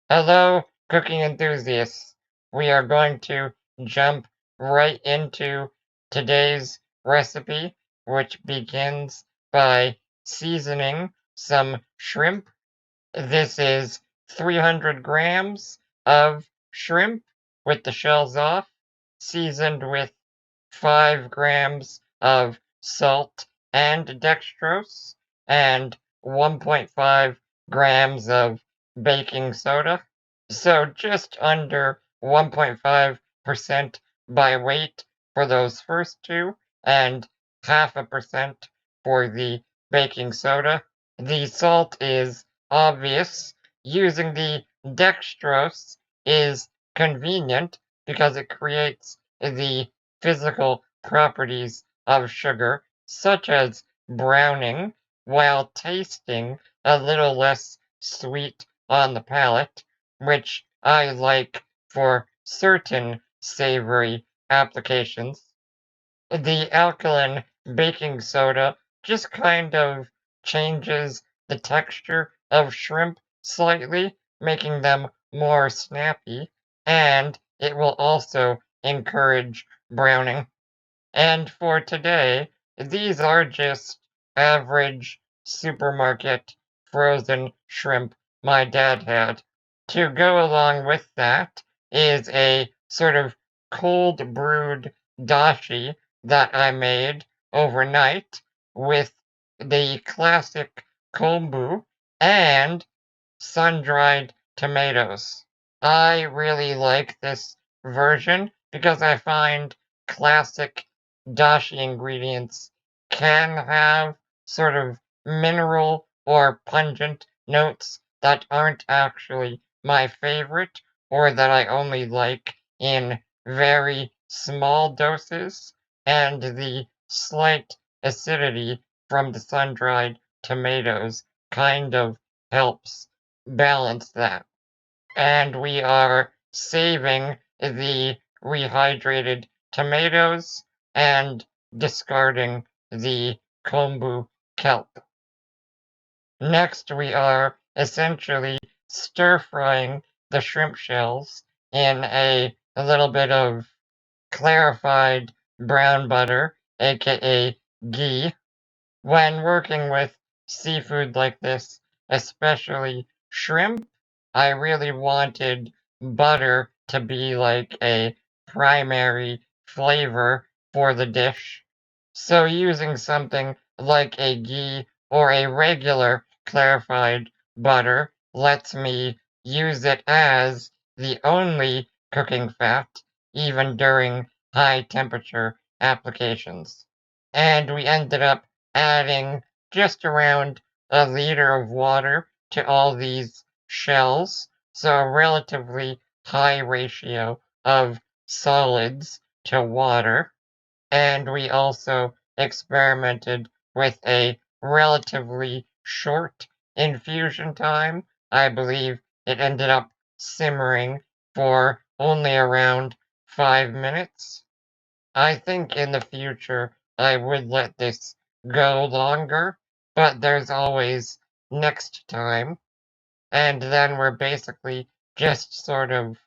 Hello, cooking enthusiasts. We are going to jump right into today's recipe, which begins by seasoning some shrimp. This is 300 grams of shrimp with the shells off, seasoned with 5 grams of salt and dextrose, and 1.5 grams of baking soda. So just under 1.5% by weight for those first two, and 0.5% for the baking soda. The salt is obvious. Using the dextrose is convenient because it creates the physical properties of sugar, such as browning, while tasting a little less sweet on the palate, which I like for certain savory applications. The alkaline baking soda just kind of changes the texture of shrimp slightly, making them more snappy, and it will also encourage browning. And for today, these are just average supermarket frozen shrimp my dad had. To go along with that is a sort of cold brewed dashi that I made overnight with the classic kombu and sun-dried tomatoes. I really like this version because I find classic dashi ingredients can have sort of mineral or pungent notes that aren't actually my favorite or that I only like in very small doses, and the slight acidity from the sun-dried tomatoes kind of helps balance that. And we are saving the rehydrated tomatoes and discarding the kombu kelp. Next, we are essentially stir frying the shrimp shells in a little bit of clarified brown butter, aka ghee. When working with seafood like this, especially shrimp, I really wanted butter to be like a primary flavor for the dish. So using something like a ghee or a regular clarified butter lets me use it as the only cooking fat, even during high temperature applications. And we ended up adding just around a liter of water to all these shells, so a relatively high ratio of solids to water. And we also experimented with a relatively short infusion time. I believe it ended up simmering for only around 5 minutes. I think in the future I would let this go longer, but there's always next time. And then we're basically just sort of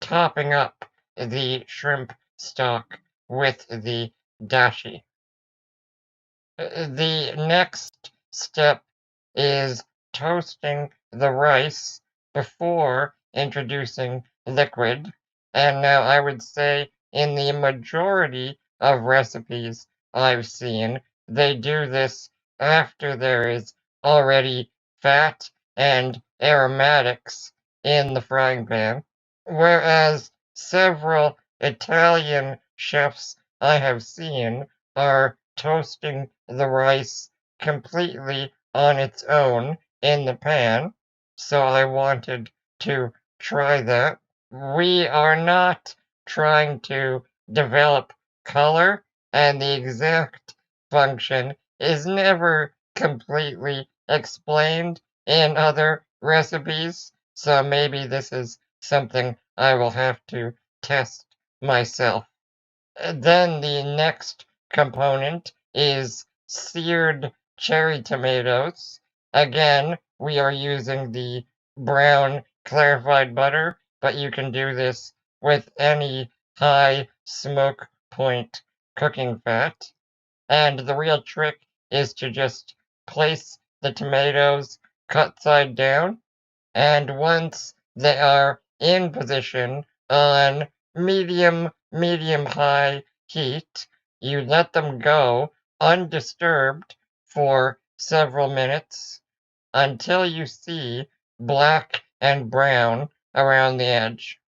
topping up the shrimp stock with the dashi. The next step is toasting the rice before introducing liquid. And now I would say in the majority of recipes I've seen, they do this after there is already fat and aromatics in the frying pan. Whereas several Italian chefs I have seen are toasting the rice completely on its own in the pan, so I wanted to try that. We are not trying to develop color, and the exact function is never completely explained in other recipes, so maybe this is something I will have to test myself. Then the next component is seared cherry tomatoes. Again, we are using the brown clarified butter, but you can do this with any high smoke point cooking fat. And the real trick is to just place the tomatoes cut side down, and once they are in position on medium high heat, you let them go undisturbed for several minutes until you see black and brown around the edge.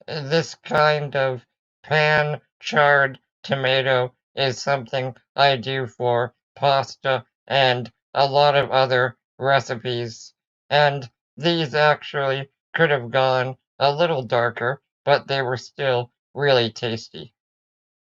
This kind of pan charred tomato is something I do for pasta and a lot of other recipes. And these actually could have gone a little darker, but they were still really tasty.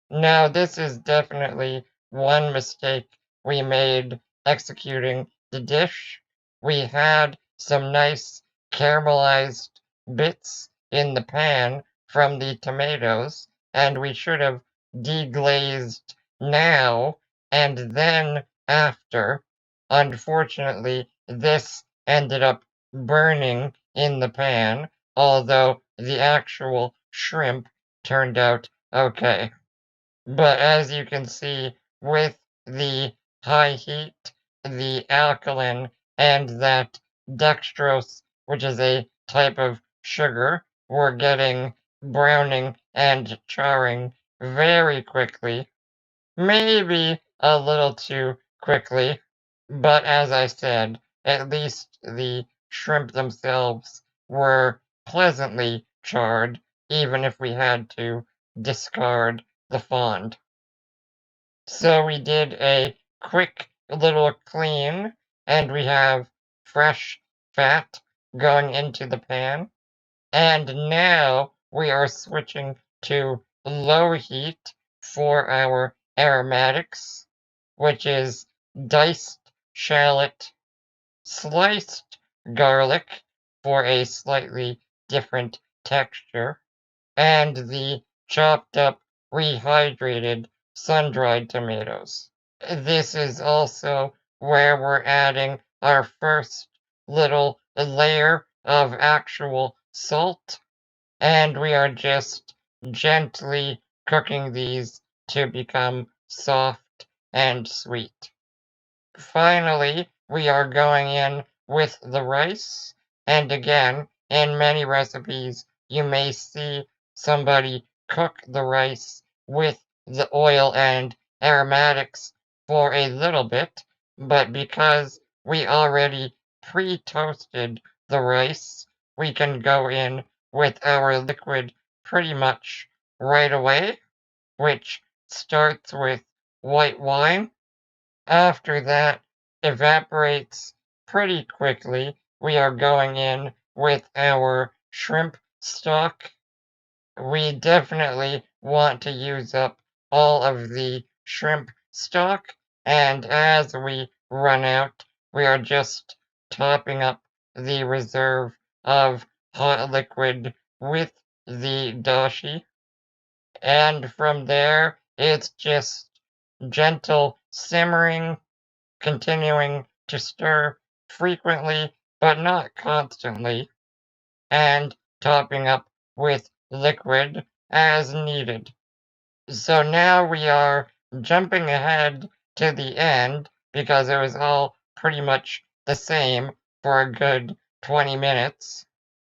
Now, this is definitely one mistake we made executing the dish. We had some nice caramelized bits in the pan from the tomatoes, and we should have deglazed now and then after. Unfortunately, this ended up burning in the pan, although the actual shrimp turned out okay. But as you can see, with the high heat, the alkaline, and that dextrose, which is a type of sugar, we're getting browning and charring very quickly. Maybe a little too quickly, but as I said, at least the shrimp themselves were pleasantly charred, even if we had to discard the fond. So we did a quick little clean, and we have fresh fat going into the pan. And now we are switching to low heat for our aromatics, which is diced shallot, sliced garlic for a slightly different texture, and the chopped up rehydrated sun-dried tomatoes. This is also where we're adding our first little layer of actual salt, and we are just gently cooking these to become soft and sweet. Finally, we are going in with the rice, and again, in many recipes, you may see somebody cook the rice with the oil and aromatics for a little bit, but because we already pre-toasted the rice, we can go in with our liquid pretty much right away, which starts with white wine. After that evaporates pretty quickly, we are going in with our shrimp stock. We definitely want to use up all of the shrimp stock, and as we run out, we are just topping up the reserve of hot liquid with the dashi. And from there, it's just gentle simmering, continuing to stir frequently but not constantly, and topping up with liquid as needed. So now we are jumping ahead to the end because it was all pretty much the same for a good 20 minutes,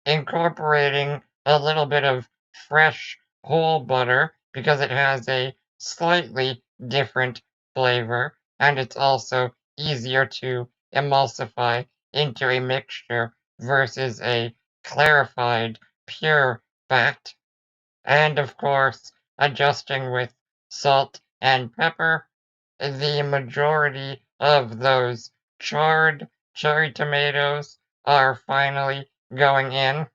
incorporating a little bit of fresh whole butter because it has a slightly different flavor and it's also easier to emulsify into a mixture versus a clarified pure fat, and of course adjusting with salt and pepper. The majority of those charred cherry tomatoes are finally going in,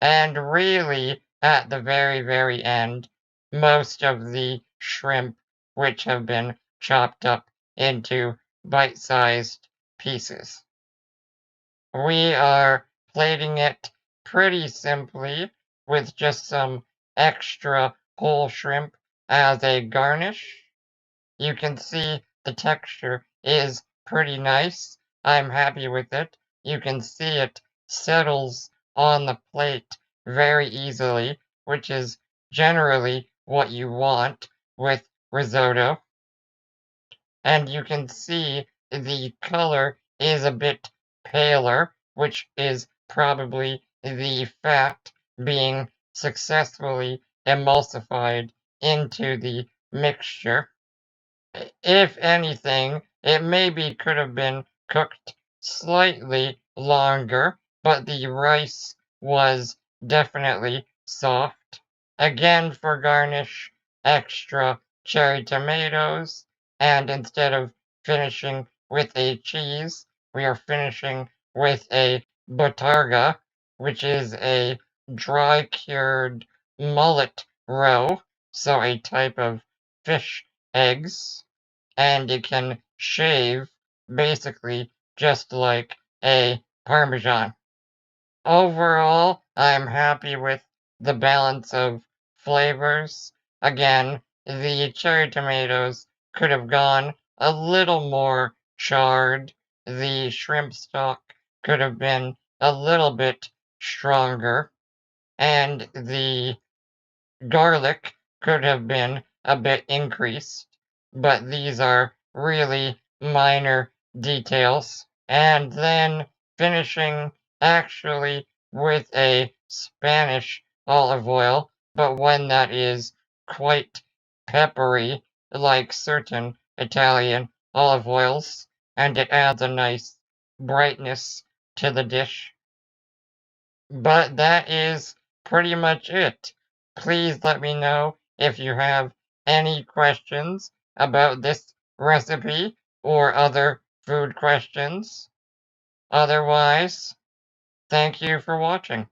and really at the very end, most of the shrimp, which have been chopped up into bite-sized pieces. We are plating it pretty simply with just some extra whole shrimp as a garnish. You can see the texture is pretty nice. I'm happy with it. You can see it settles on the plate very easily, which is generally what you want with risotto. And you can see the color is a bit paler, which is probably the fat being successfully emulsified into the mixture. If anything, it maybe could have been cooked slightly longer, but the rice was definitely soft. Again, for garnish, extra cherry tomatoes, and instead of finishing with a cheese, we are finishing with a botarga, which is a dry cured mullet roe, so a type of fish eggs, and it can shave basically just like a Parmesan. Overall, I'm happy with the balance of flavors. Again, the cherry tomatoes could have gone a little more charred. The shrimp stock could have been a little bit stronger, and the garlic could have been a bit increased, but these are really minor details. And then finishing actually with a Spanish olive oil, but one that is quite peppery, like certain Italian olive oils, and it adds a nice brightness to the dish. But that is pretty much it. Please let me know if you have any questions about this recipe or other food questions. Otherwise, thank you for watching.